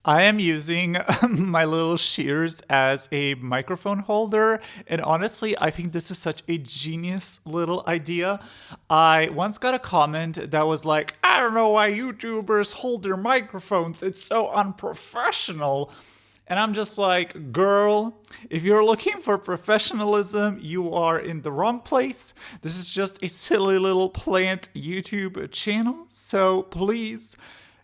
I am using my little shears as a microphone holder, and honestly, I think this is such a genius little idea. I once got a comment that was like, I don't know why YouTubers hold their microphones, it's so unprofessional. And I'm just like, girl, if you're looking for professionalism, you are in the wrong place. This is just a silly little plant YouTube channel, so please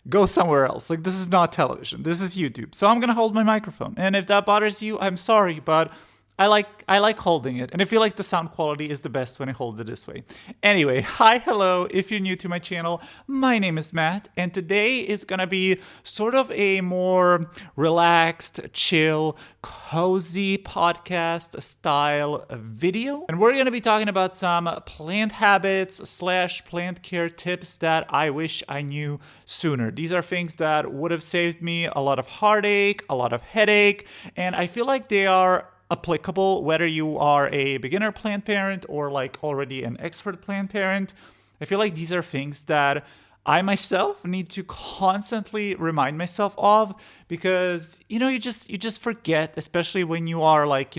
go somewhere else. Like, this is not television. This is YouTube. So I'm gonna hold my microphone. And if that bothers you, I'm sorry, but I like holding it. And I feel like the sound quality is the best when I hold it this way. Anyway, hi, hello. If you're new to my channel, my name is Matt, and today is gonna be sort of a more relaxed, chill, cozy podcast style video. And we're gonna be talking about some plant habits slash plant care tips that I wish I knew sooner. These are things that would have saved me a lot of heartache, a lot of headache, and I feel like they are applicable whether you are a beginner plant parent or like already an expert plant parent. I feel like these are things that I myself need to constantly remind myself of because you just forget, especially when you are like,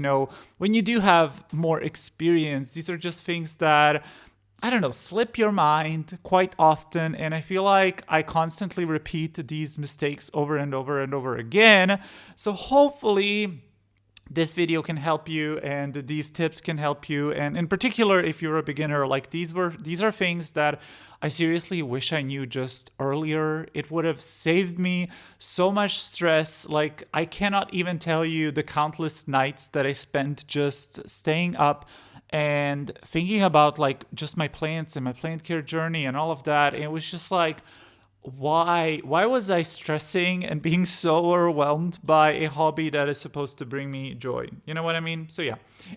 when you do have more experience. These are just things that I don't know, slip your mind quite often, and I feel like I constantly repeat these mistakes over and over and over again. So hopefully this video can help you and these tips can help you, and in particular if you're a beginner, like these are things that I seriously wish I knew just earlier. It would have saved me so much stress. Like, I cannot even tell you the countless nights that I spent just staying up and thinking about like just my plants and my plant care journey and all of that. And it was just like, why was I stressing and being so overwhelmed by a hobby that is supposed to bring me joy? You know what I mean? So yeah.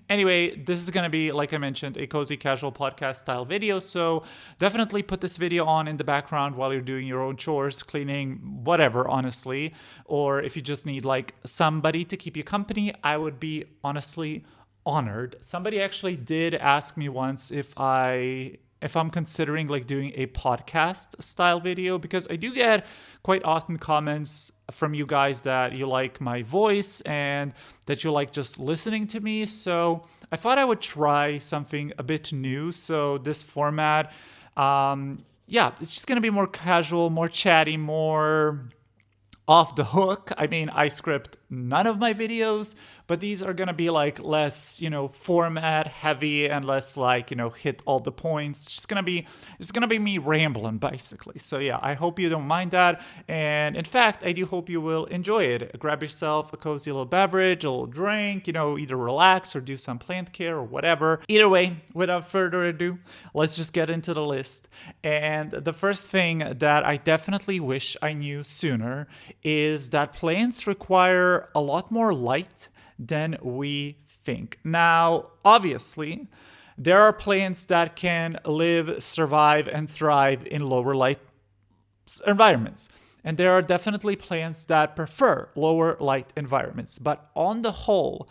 Anyway, this is going to be, like I mentioned, a cozy casual podcast style video. So definitely put this video on in the background while you're doing your own chores, cleaning, whatever, honestly. Or if you just need like somebody to keep you company, I would be honestly honored. Somebody actually did ask me once if I'm considering like doing a podcast style video, because I do get quite often comments from you guys that you like my voice and that you like just listening to me. So I thought I would try something a bit new. So this format, it's just gonna be more casual, more chatty, more off the hook. I mean, I script none of my videos, but these are gonna be like less, format heavy and less like, hit all the points. It's gonna be me rambling basically. So yeah, I hope you don't mind that. And in fact, I do hope you will enjoy it. Grab yourself a cozy little beverage, a little drink, either relax or do some plant care or whatever. Either way, without further ado, let's just get into the list. And the first thing that I definitely wish I knew sooner is that plants require a lot more light than we think. Now, obviously, there are plants that can live, survive, and thrive in lower light environments. And there are definitely plants that prefer lower light environments. But on the whole,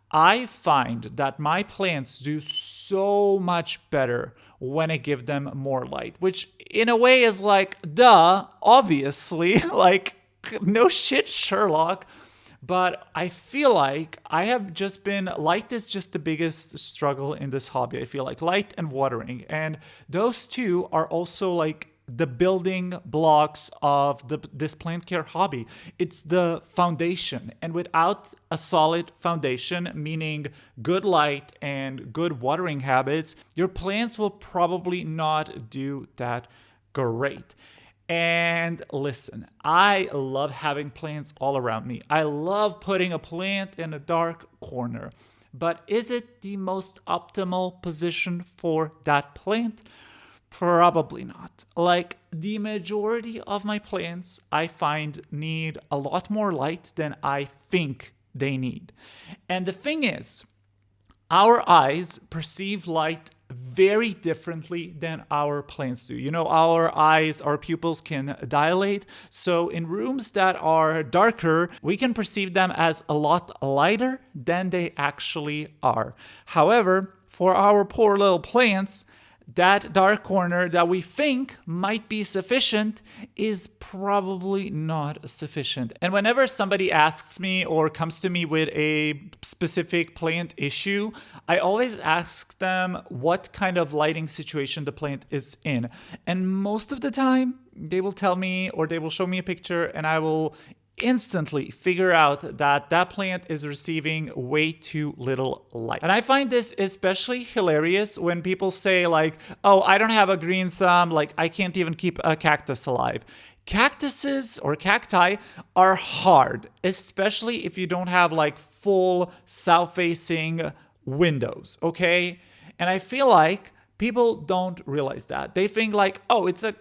I find that my plants do so much better when I give them more light, which in a way is like, duh, obviously, like, no shit, Sherlock. But I feel like I have just been, light is just the biggest struggle in this hobby. I feel like light and watering. And those two are also like the building blocks of this plant care hobby. It's the foundation. And without a solid foundation, meaning good light and good watering habits, your plants will probably not do that great. And listen, I love having plants all around me. I love putting a plant in a dark corner. But is it the most optimal position for that plant? Probably not. Like, the majority of my plants, I find, need a lot more light than I think they need. And the thing is, our eyes perceive light very differently than our plants do. Our eyes, our pupils can dilate. So in rooms that are darker, we can perceive them as a lot lighter than they actually are. However, for our poor little plants, that dark corner that we think might be sufficient is probably not sufficient. And whenever somebody asks me or comes to me with a specific plant issue, I always ask them what kind of lighting situation the plant is in. And most of the time, they will tell me or they will show me a picture, and I will instantly figure out that that plant is receiving way too little light. And I find this especially hilarious when people say like, oh, I don't have a green thumb, like I can't even keep a cactus alive. Cactuses or cacti are hard, especially if you don't have like full south-facing windows, okay? And I feel like people don't realize that. They think like, oh, it's a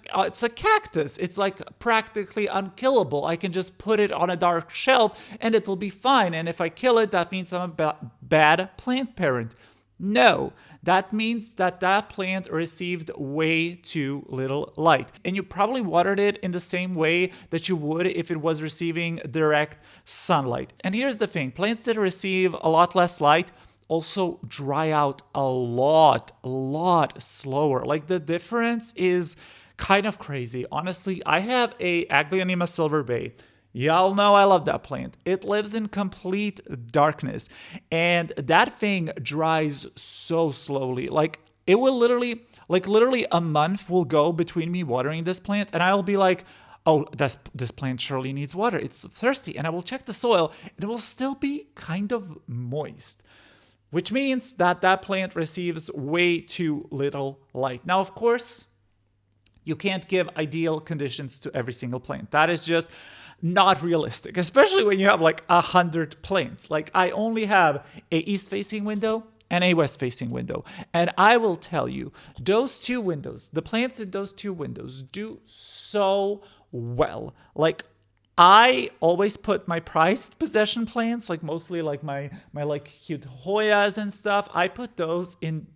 cactus. It's like practically unkillable. I can just put it on a dark shelf and it will be fine. And if I kill it, that means I'm a bad plant parent. No, that means that that plant received way too little light. And you probably watered it in the same way that you would if it was receiving direct sunlight. And here's the thing, plants that receive a lot less light also dry out a lot slower. Like the difference is kind of crazy. Honestly, I have a Aglionema silver bay. Y'all know I love that plant. It lives in complete darkness, and that thing dries so slowly. Like it will literally a month will go between me watering this plant, and I'll be like, oh, this plant surely needs water. It's thirsty. And I will check the soil, and it will still be kind of moist, which means that that plant receives way too little light. Now, of course, you can't give ideal conditions to every single plant. That is just not realistic, especially when you have like 100 plants. Like I only have a east-facing window and a west-facing window. And I will tell you, those two windows, the plants in those two windows do so well. Like I always put my prized possession plants, like mostly like my like cute Hoyas and stuff. I put those in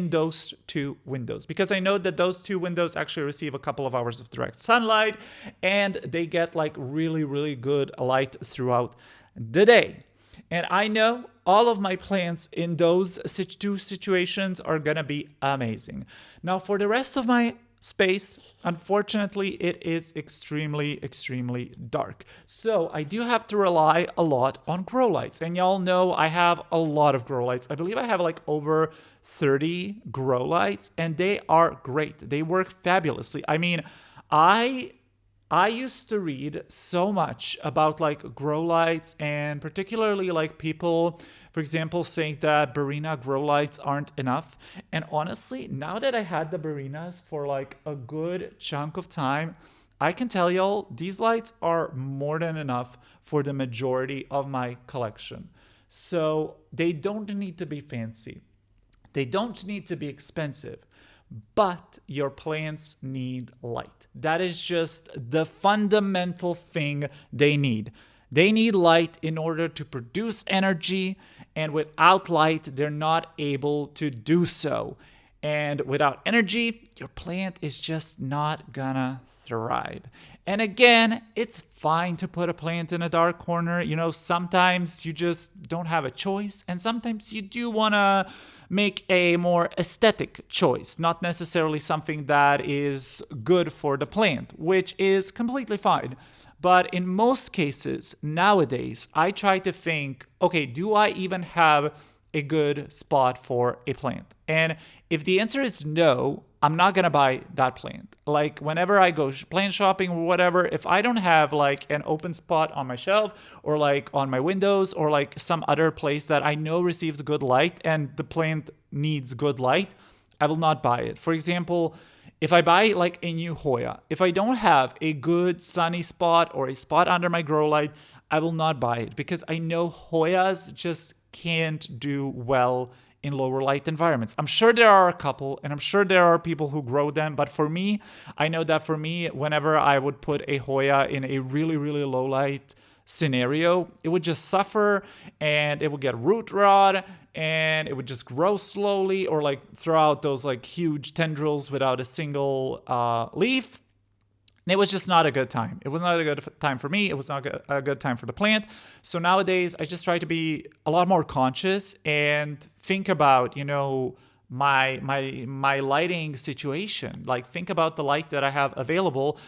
those two windows because I know that those two windows actually receive a couple of hours of direct sunlight and they get like really good light throughout the day. And I know all of my plants in those two situations are gonna be amazing. Now for the rest of my space, unfortunately, it is extremely dark. So I do have to rely a lot on grow lights. And y'all know I have a lot of grow lights. I believe I have like over 30 grow lights, and they are great. They work fabulously. I mean, I used to read so much about like grow lights, and particularly like people, for example, saying that Barina grow lights aren't enough. And honestly, now that I had the Barinas for like a good chunk of time, I can tell y'all these lights are more than enough for the majority of my collection. So they don't need to be fancy. They don't need to be expensive. But your plants need light. That is just the fundamental thing they need. They need light in order to produce energy, and without light, they're not able to do so. And without energy, your plant is just not gonna thrive. And again, it's fine to put a plant in a dark corner. You know, sometimes you just don't have a choice, and sometimes you do wanna make a more aesthetic choice, not necessarily something that is good for the plant, which is completely fine. But in most cases, nowadays, I try to think, okay, do I even have a good spot for a plant? And if the answer is no, I'm not gonna buy that plant. Like whenever I go plant shopping or whatever, if I don't have like an open spot on my shelf or like on my windows or like some other place that I know receives good light and the plant needs good light, I will not buy it. For example, if I buy like a new Hoya, if I don't have a good sunny spot or a spot under my grow light, I will not buy it because I know Hoyas just can't do well in lower light environments. I'm sure there are a couple, and I'm sure there are people who grow them, but for me, I know that for me, whenever I would put a Hoya in a really low light scenario, it would just suffer and it would get root rot and it would just grow slowly or like throw out those like huge tendrils without a single leaf. And it was just not a good time. It was not a good time for me. It was not a good time for the plant. So nowadays, I just try to be a lot more conscious and think about, you know, my lighting situation. Like, think about the light that I have available,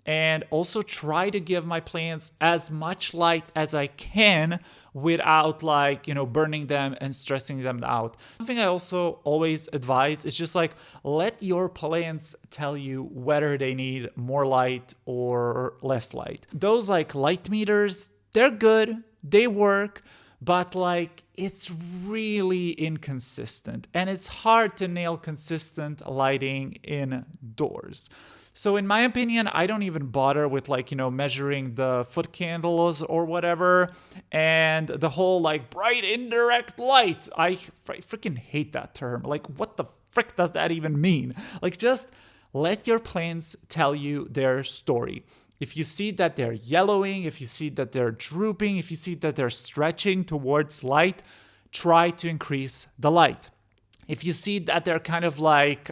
and also try to give my plants as much light as I can without, like, burning them and stressing them out. Something I also always advise is just like, let your plants tell you whether they need more light or less light. Those like light meters, they're good, they work, but like it's really inconsistent, and it's hard to nail consistent lighting indoors. So in my opinion, I don't even bother with like, measuring the foot candles or whatever, and the whole like bright indirect light. I freaking hate that term. Like, what the frick does that even mean? Like, just let your plants tell you their story. If you see that they're yellowing, if you see that they're drooping, if you see that they're stretching towards light, try to increase the light. If you see that they're kind of like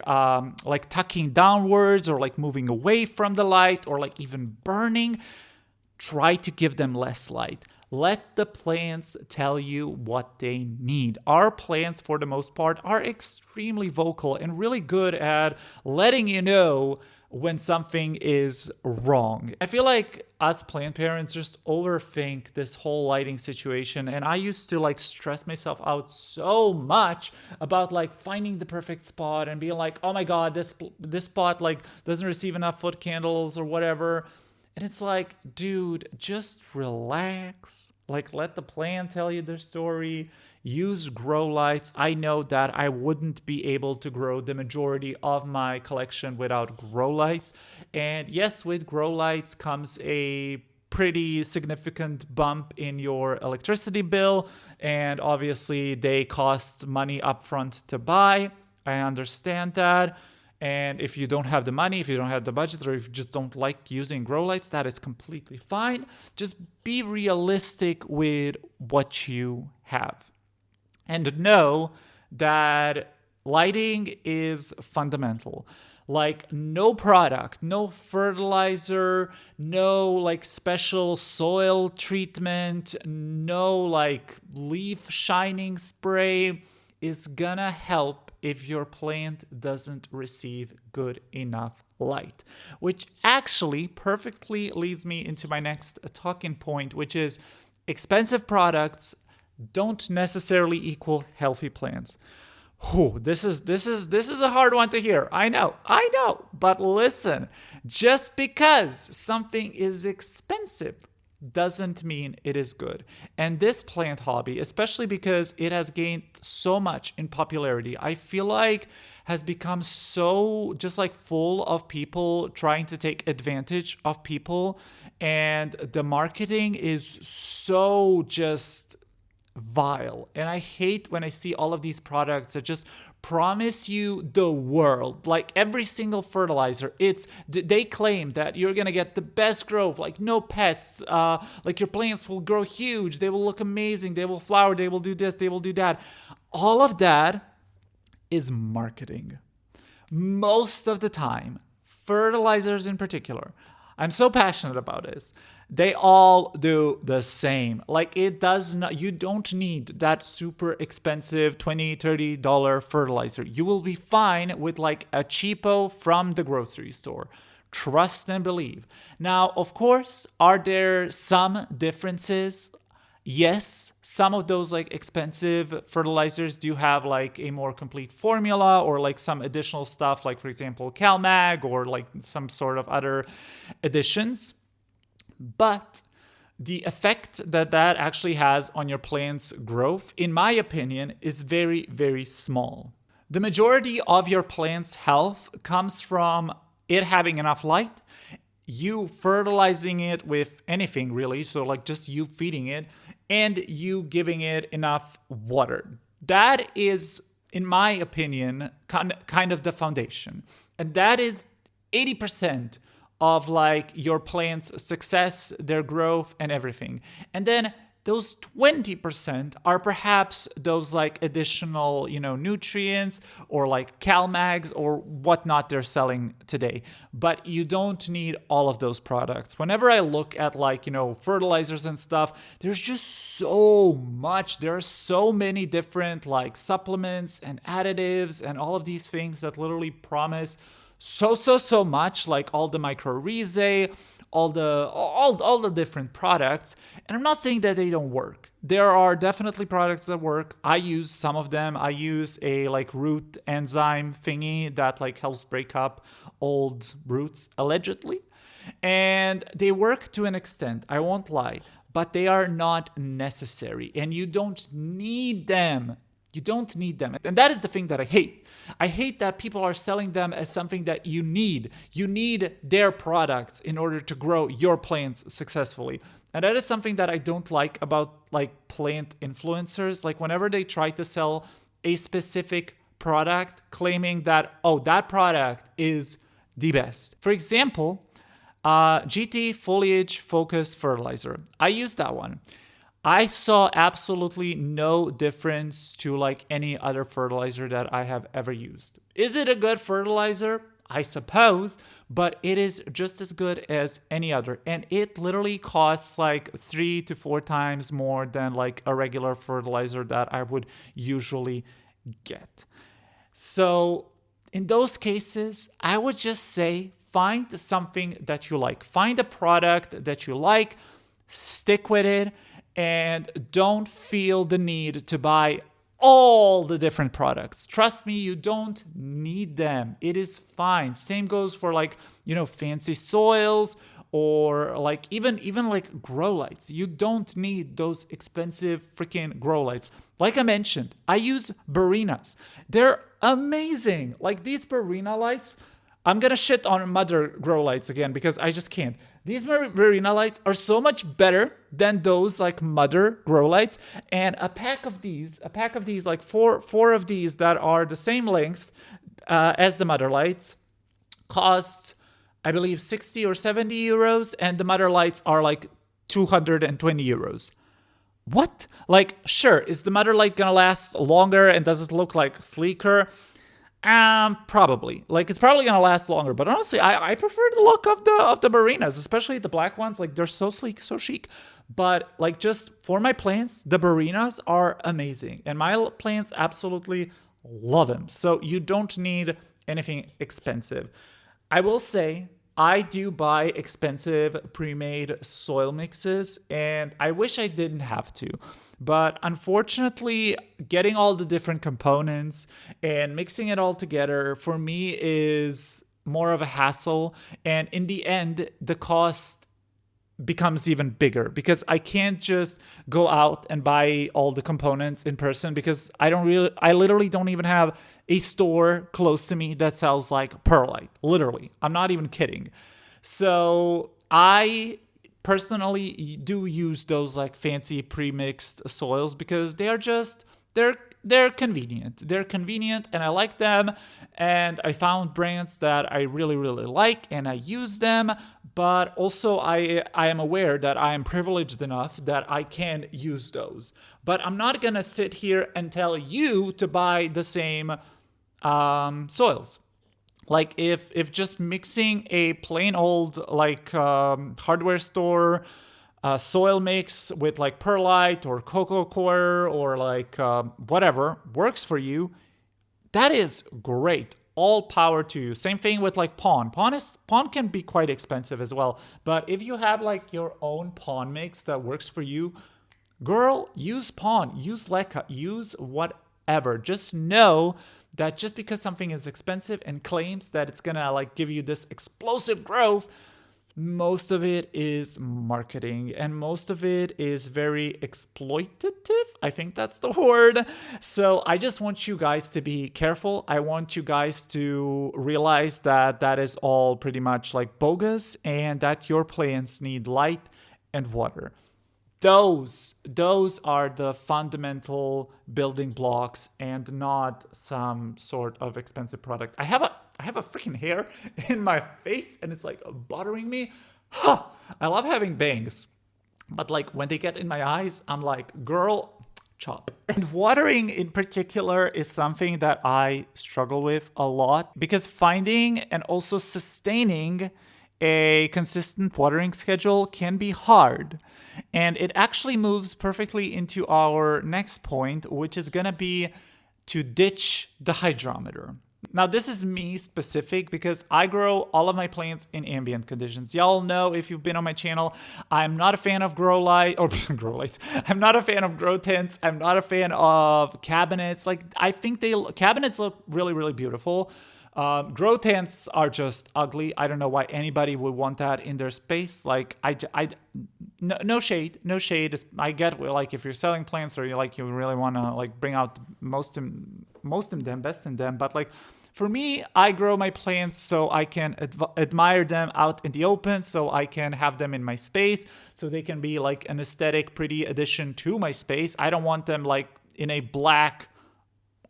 tucking downwards, or like moving away from the light, or like even burning, try to give them less light. Let the plants tell you what they need. Our plants, for the most part, are extremely vocal and really good at letting you know when something is wrong. I feel like us plant parents just overthink this whole lighting situation, and I used to like stress myself out so much about like finding the perfect spot and being like, oh my god, this spot like doesn't receive enough foot candles or whatever. And it's like, dude, just relax. Like, let the plant tell you their story. Use grow lights. I know that I wouldn't be able to grow the majority of my collection without grow lights. And yes, with grow lights comes a pretty significant bump in your electricity bill. And obviously, they cost money upfront to buy. I understand that. And if you don't have the money, if you don't have the budget, or if you just don't like using grow lights, that is completely fine. Just be realistic with what you have. And know that lighting is fundamental. Like, no product, no fertilizer, no like special soil treatment, no like leaf shining spray is gonna help if your plant doesn't receive good enough light. Which actually perfectly leads me into my next talking point, which is expensive products don't necessarily equal healthy plants. Whew, this is a hard one to hear. I know. But listen, just because something is expensive doesn't mean it is good. And this plant hobby, especially because it has gained so much in popularity, I feel like has become so just like full of people trying to take advantage of people. And the marketing is so just vile. And I hate when I see all of these products that just promise you the world. Like every single fertilizer, they claim that you're gonna get the best growth, like no pests, like your plants will grow huge, they will look amazing, they will flower, they will do this, they will do that. All of that is marketing. Most of the time, fertilizers in particular, I'm so passionate about this. They all do the same. Like, it does not, you don't need that super expensive $20, $30 fertilizer. You will be fine with like a cheapo from the grocery store. Trust and believe. Now, of course, are there some differences? Yes, some of those like expensive fertilizers do have like a more complete formula, or like some additional stuff, like for example CalMag, or like some sort of other additions. But the effect that actually has on your plant's growth, in my opinion, is very, very small. The majority of your plant's health comes from it having enough light, you fertilizing it with anything really, so like just you feeding it, and you giving it enough water. That is, in my opinion, kind of the foundation. And that is 80% of like your plant's success, their growth, and everything. And then those 20% are perhaps those like additional, nutrients or like CalMags or whatnot they're selling today. But you don't need all of those products. Whenever I look at like, fertilizers and stuff, there's just so much. There are so many different like supplements and additives and all of these things that literally promise so much, like all the mycorrhizae, all the different products. And I'm not saying that they don't work. There are definitely products that work. I use some of them. I use a like root enzyme thingy that like helps break up old roots, allegedly. And they work to an extent, I won't lie, but they are not necessary and you don't need them. You don't need them. And that is the thing that I hate. I hate that people are selling them as something that you need. You need their products in order to grow your plants successfully. And that is something that I don't like about like plant influencers. Like whenever they try to sell a specific product claiming that, oh, that product is the best. For example, GT Foliage Focus Fertilizer. I use that one. I saw absolutely no difference to like any other fertilizer that I have ever used. Is it a good fertilizer? I suppose, but it is just as good as any other. And it literally costs like 3 to 4 times more than like a regular fertilizer that I would usually get. So in those cases, I would just say find something that you like. Find a product that you like, stick with it, and don't feel the need to buy all the different products. Trust me, you don't need them. It is fine. Same goes for like, fancy soils or like even like grow lights. You don't need those expensive freaking grow lights. Like I mentioned, I use Barinas. They're amazing. Like these Barina lights, I'm gonna shit on mother grow lights again because I just can't. These Marina lights are so much better than those like mother grow lights. And a pack of these, like four of these that are the same length as the mother lights, costs, I believe, 60 or 70 euros. And the mother lights are like 220 euros. What? Like, sure, is the mother light gonna last longer and does it look like sleeker? Probably. Like it's probably gonna last longer, but honestly, I prefer the look of the Barinas, especially the black ones. Like they're so sleek, so chic. But like just for my plants, the Barinas are amazing, and my plants absolutely love them. So you don't need anything expensive. I will say I do buy expensive pre-made soil mixes, and I wish I didn't have to. But unfortunately, getting all the different components and mixing it all together for me is more of a hassle. And in the end, the cost becomes even bigger because I can't just go out and buy all the components in person because I literally don't even have a store close to me that sells like perlite. Literally. I'm not even kidding. So I personally do use those like fancy pre-mixed soils because they're convenient. They're convenient and I like them, and I found brands that I really like and I use them, but also I am aware that I am privileged enough that I can use those. But I'm not going to sit here and tell you to buy the same soils. Like if just mixing a plain old like hardware store soil mix with like perlite or cocoa coir or like whatever works for you, that is great. All power to you. Same thing with like pawn. Pawn can be quite expensive as well. But if you have like your own pawn mix that works for you, girl, use pawn, use leca, use whatever. Just know that just because something is expensive and claims that it's gonna like give you this explosive growth, most of it is marketing and most of it is very exploitative. I think that's the word. So I just want you guys to be careful. I want you guys to realize that that is all pretty much like bogus and that your plants need light and water. Those are the fundamental building blocks and not some sort of expensive product. I have a freaking hair in my face and it's like bothering me. I love having bangs. But like when they get in my eyes, I'm like, girl, chop. And watering in particular is something that I struggle with a lot because finding and also sustaining a consistent watering schedule can be hard. And it actually moves perfectly into our next point, which is going to be to ditch the hydrometer. Now, this is me specific because I grow all of my plants in ambient conditions. Y'all know if you've been on my channel, I'm not a fan of grow light or grow lights. I'm not a fan of grow tents. I'm not a fan of cabinets. Like I think cabinets look really, really beautiful. Grow tents are just ugly. I don't know why anybody would want that in their space. Like no shade, no shade. I get like if you're selling plants or you really want to like bring out most of them, best in them. But like for me, I grow my plants so I can admire them out in the open, so I can have them in my space, so they can be like an aesthetic, pretty addition to my space. I don't want them like in a black,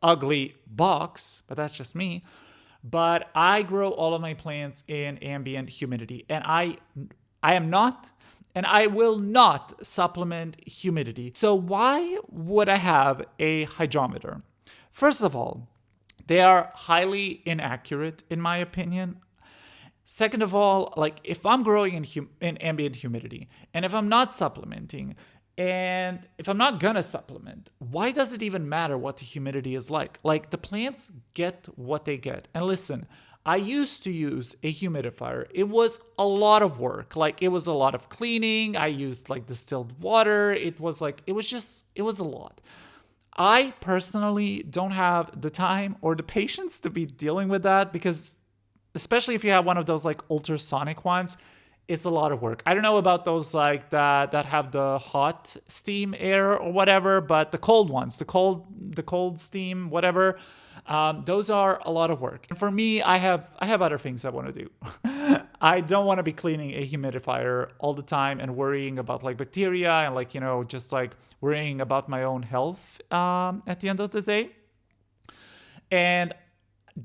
ugly box, but that's just me. But I grow all of my plants in ambient humidity, and I am not, and I will not supplement humidity. So why would I have a hydrometer? First of all, they are highly inaccurate in my opinion. Second of all, like if I'm growing in ambient humidity, and if I'm not supplementing, and if I'm not gonna supplement, why does it even matter what the humidity is like? Like the plants get what they get. And listen, I used to use a humidifier. It was a lot of work. Like it was a lot of cleaning. I used like distilled water. It was a lot. I personally don't have the time or the patience to be dealing with that because especially if you have one of those like ultrasonic ones, it's a lot of work. I don't know about those like that have the hot steam air or whatever, but the cold ones, the cold steam, whatever, those are a lot of work. And for me, I have other things I want to do. I don't want to be cleaning a humidifier all the time and worrying about like bacteria and like, just like worrying about my own health at the end of the day. And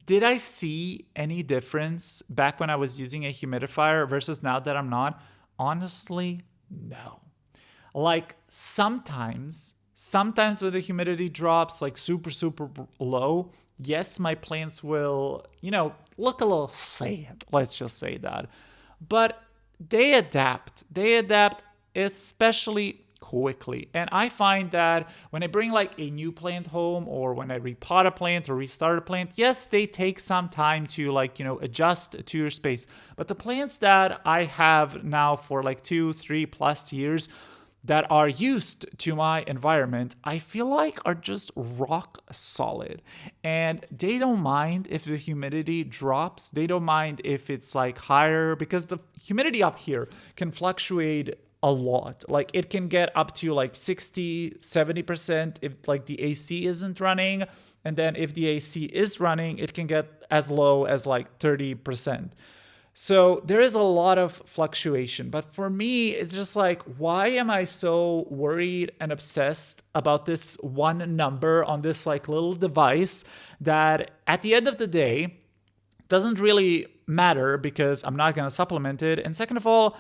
did I see any difference back when I was using a humidifier versus now that I'm not? Honestly, no. Like sometimes when the humidity drops like super, super low, yes, my plants will, look a little sad. Let's just say that. But they adapt. They adapt especially quickly. And I find that when I bring like a new plant home or when I repot a plant or restart a plant, yes, they take some time to like, adjust to your space. But the plants that I have now for like 2-3+ years that are used to my environment, I feel like are just rock solid. And they don't mind if the humidity drops. They don't mind if it's like higher because the humidity up here can fluctuate a lot. Like it can get up to like 60-70% if like the AC isn't running. And then if the AC is running, it can get as low as like 30%. So there is a lot of fluctuation. But for me, it's just like, why am I so worried and obsessed about this one number on this like little device that at the end of the day doesn't really matter because I'm not going to supplement it. And second of all,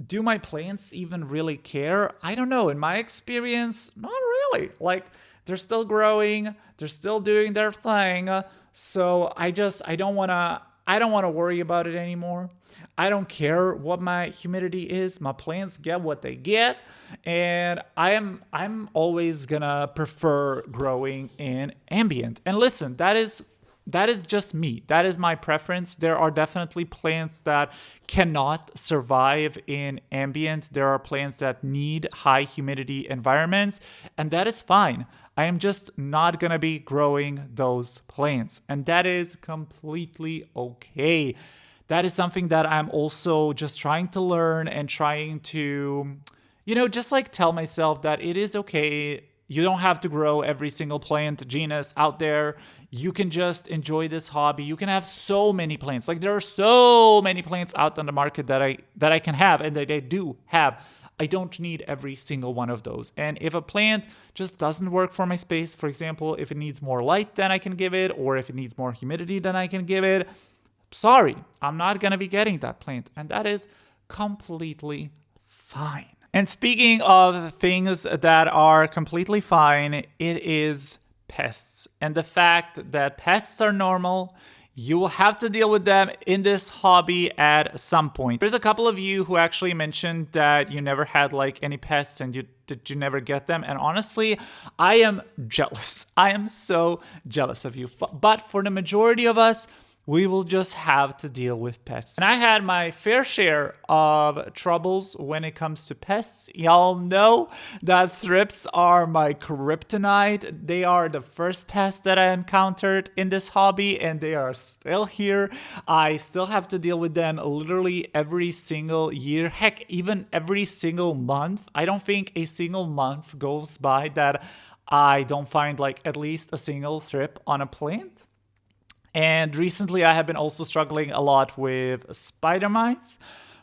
do my plants even really care? I don't know. In my experience, not really. Like they're still growing, they're still doing their thing. So I don't want to worry about it anymore. I don't care what my humidity is. My plants get what they get, and I'm always gonna prefer growing in ambient. And listen, that is just me. That is my preference. There are definitely plants that cannot survive in ambient. There are plants that need high humidity environments, and that is fine. I am just not going to be growing those plants, and that is completely okay. That is something that I'm also just trying to learn and trying to, just like tell myself that it is okay. You don't have to grow every single plant genus out there. You can just enjoy this hobby. You can have so many plants. Like there are so many plants out on the market that I can have and that I do have. I don't need every single one of those. And if a plant just doesn't work for my space, for example, if it needs more light than I can give it, or if it needs more humidity than I can give it, sorry, I'm not going to be getting that plant. And that is completely fine. And speaking of things that are completely fine, it is pests. And the fact that pests are normal, you will have to deal with them in this hobby at some point. There's a couple of you who actually mentioned that you never had like any pests and you never get them. And honestly, I am jealous. I am so jealous of you. But for the majority of us, we will just have to deal with pests. And I had my fair share of troubles when it comes to pests. Y'all know that thrips are my kryptonite. They are the first pest that I encountered in this hobby, and they are still here. I still have to deal with them literally every single year. Heck, even every single month. I don't think a single month goes by that I don't find like at least a single thrip on a plant. And recently I have been also struggling a lot with spider mites.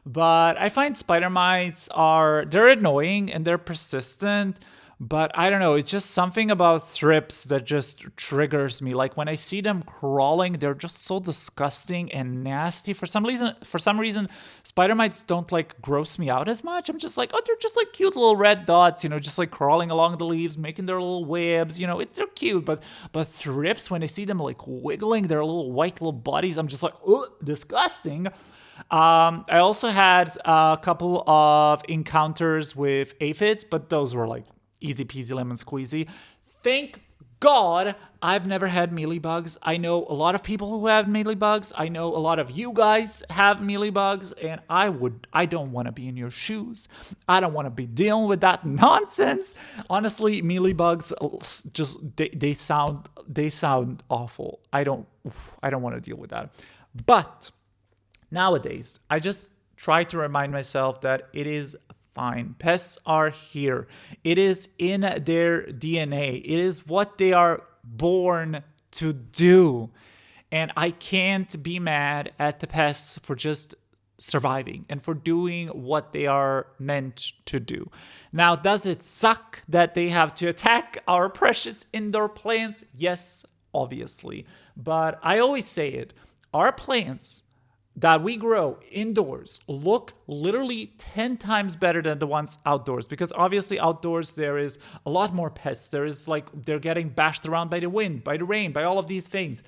But I find spider mites they're annoying and they're persistent. But I don't know, it's just something about thrips that just triggers me. Like when I see them crawling, they're just so disgusting and nasty. For some reason, spider mites don't like gross me out as much. I'm just like, oh, they're just like cute little red dots, just like crawling along the leaves, making their little webs. They're cute. But thrips, when I see them like wiggling their little white little bodies, I'm just like, oh, disgusting. I also had a couple of encounters with aphids, but those were like easy peasy lemon squeezy. Thank God I've never had mealybugs. I know a lot of people who have mealybugs. I know a lot of you guys have mealybugs, and I don't want to be in your shoes. I don't want to be dealing with that nonsense. Honestly, mealybugs just they sound awful. I don't want to deal with that. But nowadays, I just try to remind myself that it is fine. Pests are here. It is in their DNA. It is what they are born to do. And I can't be mad at the pests for just surviving and for doing what they are meant to do. Now, does it suck that they have to attack our precious indoor plants? Yes, obviously. But I always say it. Our plants that we grow indoors look literally 10 times better than the ones outdoors, because obviously outdoors there is a lot more pests. There is like they're getting bashed around by the wind, by the rain, by all of these things.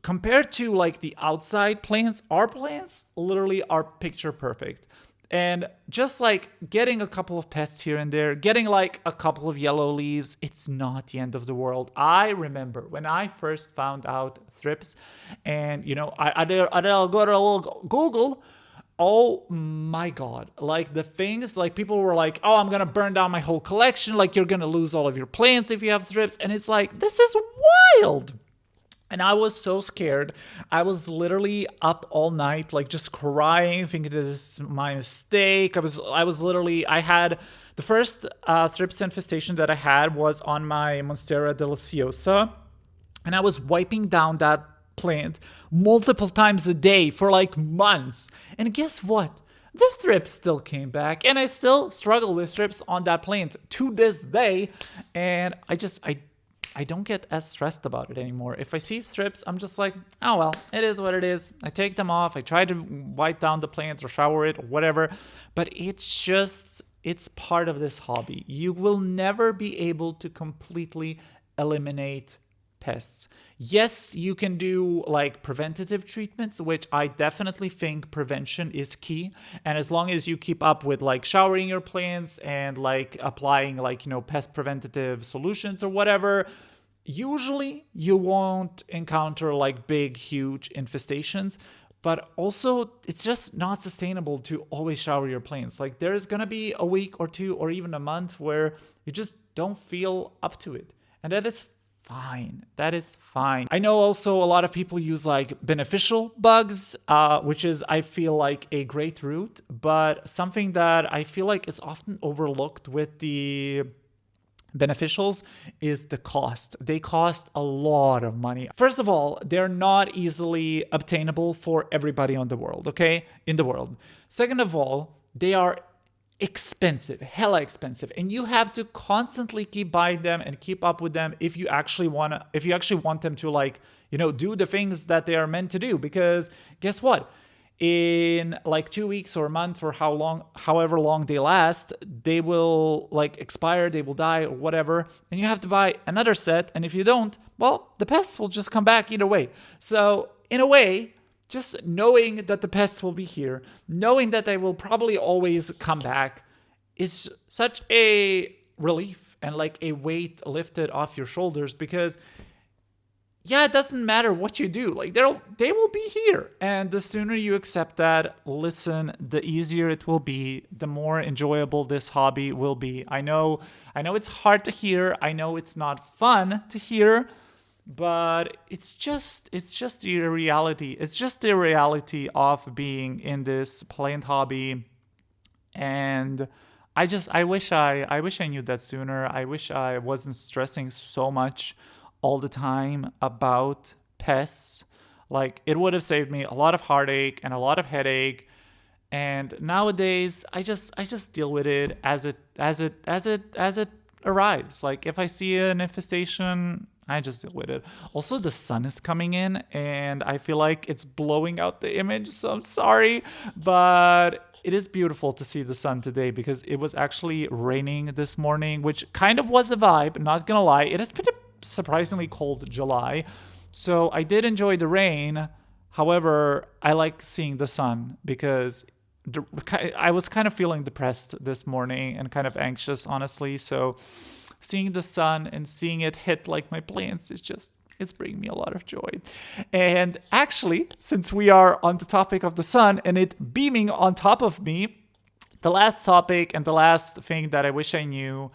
Compared to like the outside plants, our plants literally are picture perfect. And just like getting a couple of pests here and there, getting like a couple of yellow leaves, it's not the end of the world. I remember when I first found out thrips, and I'll go to a little Google. Oh my God. Like the things, like people were like, oh, I'm going to burn down my whole collection. Like you're going to lose all of your plants if you have thrips. And it's like, this is wild. And I was so scared. I was literally up all night, like just crying, thinking this is my mistake. I had the first thrips infestation that I had was on my Monstera deliciosa. And I was wiping down that plant multiple times a day for like months. And guess what? The thrips still came back. And I still struggle with thrips on that plant to this day. And I don't get as stressed about it anymore. If I see thrips, I'm just like, oh well, it is what it is. I take them off. I try to wipe down the plant or shower it or whatever. But it's part of this hobby. You will never be able to completely eliminate pests. Yes, you can do like preventative treatments, which I definitely think prevention is key. And as long as you keep up with like showering your plants and like applying like, pest preventative solutions or whatever, usually you won't encounter like big, huge infestations. But also, it's just not sustainable to always shower your plants. Like there's going to be a week or two or even a month where you just don't feel up to it. And that is fine. That is fine. I know also a lot of people use like beneficial bugs, which is, I feel like, a great route, but something that I feel like is often overlooked with the beneficials is the cost. They cost a lot of money. First of all, they're not easily obtainable for everybody in the world. Second of all, they are expensive, hella expensive, and you have to constantly keep buying them and keep up with them if you actually want them to like, do the things that they are meant to do. Because guess what? in like 2 weeks or a month or however long they last, they will like expire, they will die or whatever, and you have to buy another set. And if you don't, well, the pests will just come back either way. So in a way, just knowing that the pests will be here, knowing that they will probably always come back, is such a relief and like a weight lifted off your shoulders, because yeah, it doesn't matter what you do. Like they will be here. And the sooner you accept that, listen, the easier it will be, the more enjoyable this hobby will be. I know it's hard to hear. I know it's not fun to hear, but it's just the reality. It's just the reality of being in this plant hobby. And I wish I knew that sooner. I wish I wasn't stressing so much all the time about pests. Like, it would have saved me a lot of heartache and a lot of headache. And nowadays I just deal with it as it arrives. Like, if I see an infestation, I just deal with it. Also, the sun is coming in and I feel like it's blowing out the image, so I'm sorry, but it is beautiful to see the sun today, because it was actually raining this morning, which kind of was a vibe, not gonna lie. It has been a surprisingly cold July, so I did enjoy the rain. However, I like seeing the sun, because I was kind of feeling depressed this morning and kind of anxious, honestly. So seeing the sun and seeing it hit like my plants it's bringing me a lot of joy. And actually, since we are on the topic of the sun and it beaming on top of me, the last topic and the last thing that I wish I knew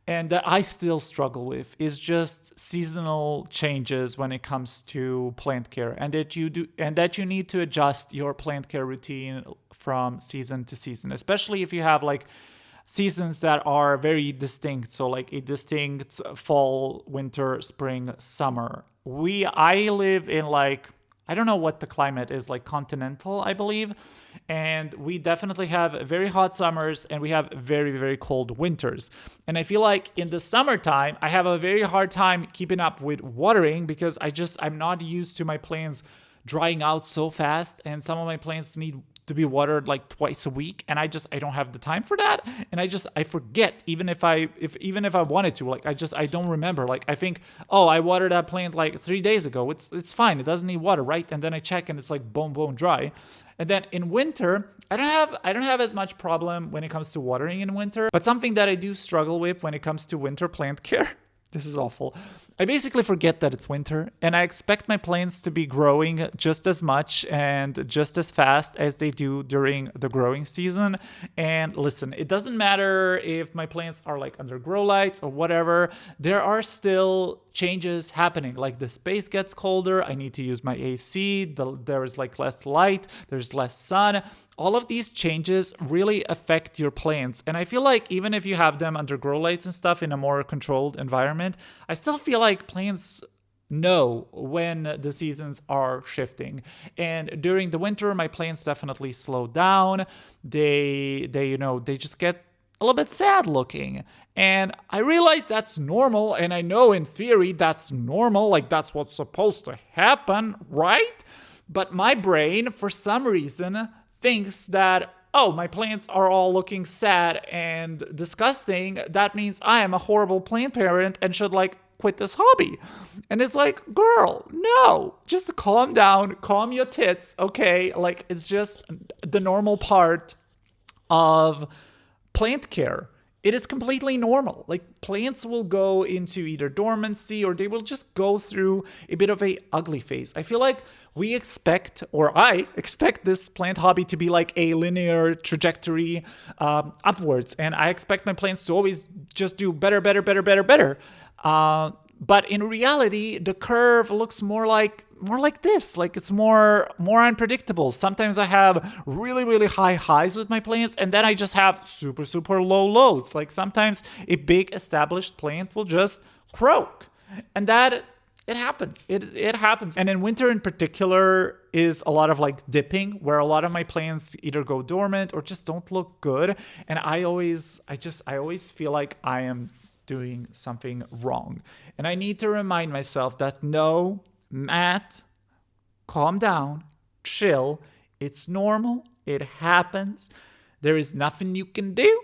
and that I still struggle with is just seasonal changes when it comes to plant care, and that you need to adjust your plant care routine from season to season, especially if you have like seasons that are very distinct. So like a distinct fall, winter, spring, summer. I live in like, I don't know what the climate is, like continental, I believe. And we definitely have very hot summers and we have very, very cold winters. And I feel like in the summertime, I have a very hard time keeping up with watering, because I'm not used to my plants drying out so fast. And some of my plants need to be watered like twice a week, and I don't have the time for that, and I forget, even if I wanted to. Like, I don't remember. Like, I think, oh, I watered that plant like 3 days ago, it's fine, it doesn't need water, right? And then I check and it's like bone dry. And then in winter, I don't have as much problem when it comes to watering in winter, but something that I do struggle with when it comes to winter plant care, this is awful, I basically forget that it's winter, and I expect my plants to be growing just as much and just as fast as they do during the growing season. And listen, it doesn't matter if my plants are like under grow lights or whatever, there are still changes happening. Like, the space gets colder, I need to use my AC, there is like less light, there's less sun. All of these changes really affect your plants. And I feel like even if you have them under grow lights and stuff in a more controlled environment, I still feel like plants know when the seasons are shifting. And during the winter, my plants definitely slow down. They just get a little bit sad looking. And I realize that's normal, and I know in theory that's normal, like that's what's supposed to happen, right? But my brain, for some reason, thinks that, oh, my plants are all looking sad and disgusting, that means I am a horrible plant parent and should like quit this hobby. And it's like, girl, no, just calm down, calm your tits, okay? Like, it's just the normal part of plant care. It is completely normal. Like, plants will go into either dormancy or they will just go through a bit of a ugly phase. I feel like I expect this plant hobby to be like a linear trajectory upwards. And I expect my plants to always just do better. But in reality, the curve looks more like this. Like, it's more unpredictable. Sometimes I have really, really high highs with my plants, and then I just have super, super low lows. Like, sometimes a big established plant will just croak, and that it happens. It happens. And in winter in particular is a lot of like dipping, where a lot of my plants either go dormant or just don't look good. And I always feel like I am doing something wrong. And I need to remind myself that no, Matt, calm down, chill. It's normal. It happens. There is nothing you can do.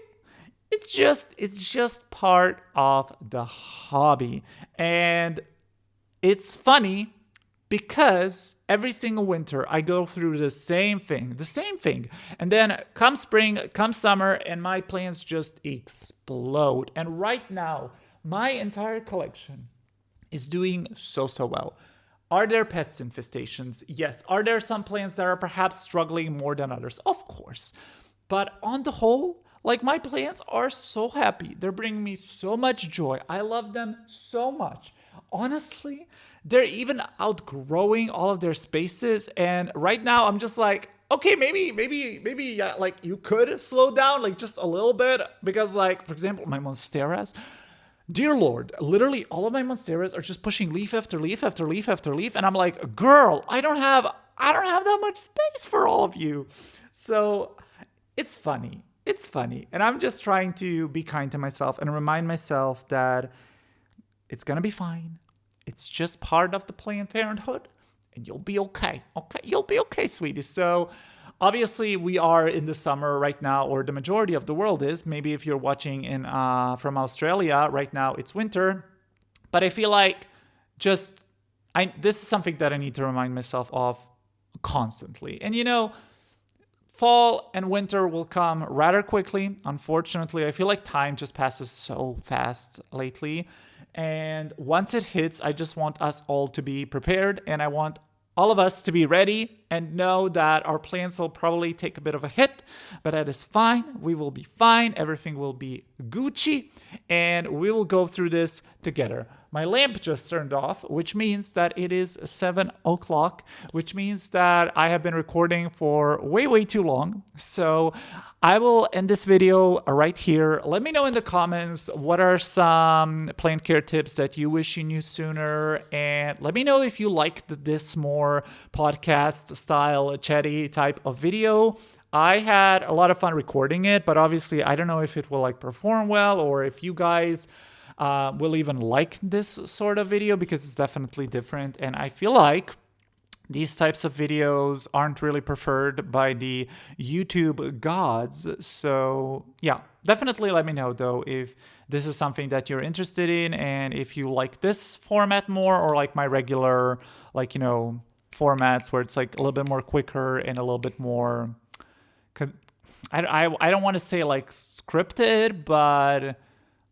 It's just part of the hobby. And it's funny because every single winter I go through the same thing. And then come spring, come summer, and my plants just explode. And right now, my entire collection is doing so well. Are there pest infestations? Yes. Are there some plants that are perhaps struggling more than others? Of course. But on the whole, like my plants are so happy. They're bringing me so much joy. I love them so much. Honestly, they're even outgrowing all of their spaces. And right now, I'm just like, okay, maybe, yeah, like you could slow down, like just a little bit, because, like, for example, my monsteras. Dear Lord, literally all of my monsteras are just pushing leaf after leaf after leaf after leaf, and I'm like, girl, I don't have that much space for all of you. So it's funny. It's funny. And I'm just trying to be kind to myself and remind myself that it's gonna be fine. It's just part of the Planned Parenthood, and you'll be okay. Okay, you'll be okay, sweetie. So, obviously, we are in the summer right now, or the majority of the world is. Maybe if you're watching in from Australia right now, it's winter. But I feel like just this is something that I need to remind myself of constantly. And fall and winter will come rather quickly. Unfortunately, I feel like time just passes so fast lately. And once it hits, I just want us all to be prepared, and I want all of us to be ready and know that our plans will probably take a bit of a hit, but that is fine. We will be fine. Everything will be Gucci, and we will go through this together. My lamp just turned off, which means that it is 7 o'clock, which means that I have been recording for way too long. So I will end this video right here. Let me know in the comments what are some plant care tips that you wish you knew sooner. And let me know if you liked this more podcast style, chatty type of video. I had a lot of fun recording it, but obviously I don't know if it will perform well, or if you guys will even like this sort of video, because it's definitely different. And I feel like these types of videos aren't really preferred by the YouTube gods. So yeah, definitely let me know though if this is something that you're interested in, and if you like this format more, or like my regular, formats where it's like a little bit more quicker and a little bit more, I don't want to say like scripted, but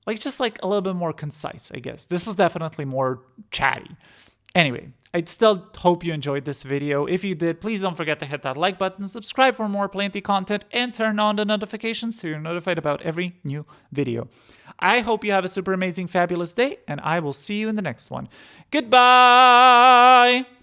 like just like a little bit more concise, I guess. This was definitely more chatty. Anyway, I still hope you enjoyed this video. If you did, please don't forget to hit that like button, subscribe for more Planty content, and turn on the notifications so you're notified about every new video. I hope you have a super amazing, fabulous day, and I will see you in the next one. Goodbye!